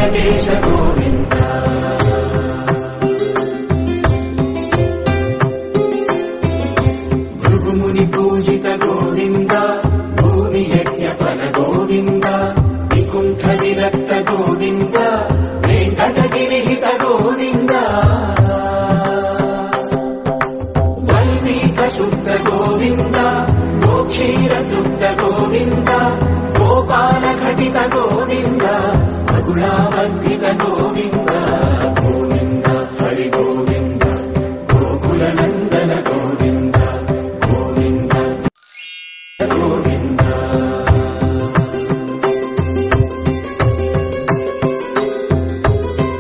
వెంకటేశ గోవింద భృగుముని పూజిత గోవింద భూమి యజ్ఞ ఫల గోవింద వికుంఠ విరక్త గోవింద వెంకటగిరిహిత గోవింద వల్మీక శుద్ధ గోవింద గోక్షీరతృప్త గోవింద గోపాల ఘటిత గోవింద మగుళావర్ధిత గోవింద గోవింద హరి గోవింద గోకుల నందన గోవింద గోవింద గోవింద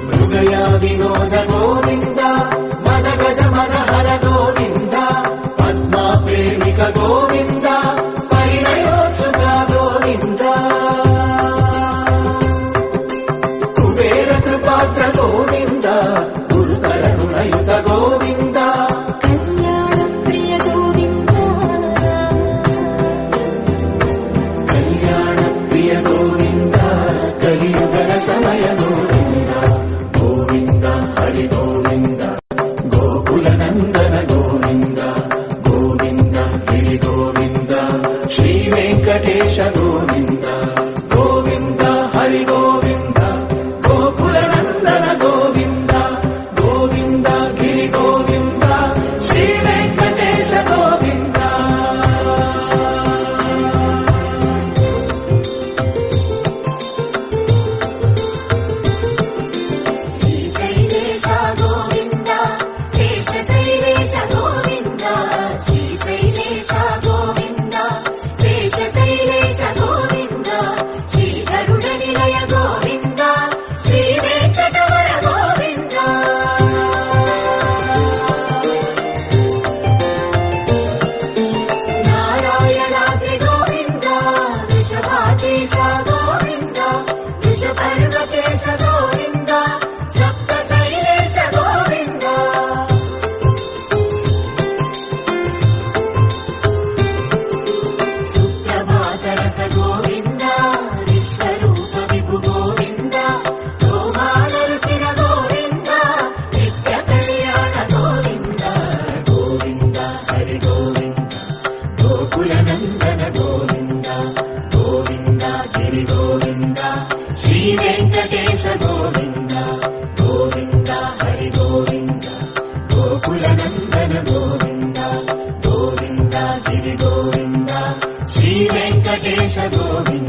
మృగయా వినోద గోవింద మద గజ మద హర గోవింద పద్మా ప్రేమిక గోవింద పరిణయోత్సుక గోవింద కుబేర కృపాత్ర గోవింద గురుకరుణయుత గోవింద కళ్యాణ ప్రియ గోవింద కళ్యాణ ప్రియ గోవింద కలియుగ సమయ గోవింద గోవింద హరి గోవింద గోకుల నందన గోవింద గోవింద గిరి గోవింద శ్రీ వెంకటేశ గోవింద గోవింద హరి గోవింద గోకుల నందన గోవింద గోవింద గిరి గోవింద శ్రీ వెంకటేశ గోవింద శ్రీశైలేశ గోవింద శేషశైలేశ గోవింద శ్రీశైలేశ గోవింద శేషశైలేశ గోవింద శ్రీ గరుడ నిలయ గోవింద శ్రీ వెంకటవర గోవింద నారాయణాద్రి గోవింద వృషభాకేశ గోవింద వృషపర్వతేశ గోవింద సప్త శైలేశ గోవింద సుప్రభాతరస గోవింద విశ్వరూప విభు గోవింద గోమానరుచిన గోవింద నిత్య కళ్యాణ గోవింద గోవింద హరి గోవింద గోకుల నందన గోవింద గోవింద గిరి గోవింద శ్రీ వెంకటేశ గోవింద గోవింద హరి గోవింద గోకుల నందన గోవింద గోవింద గిరి గోవింద శ్రీ వెంకటేశ గోవింద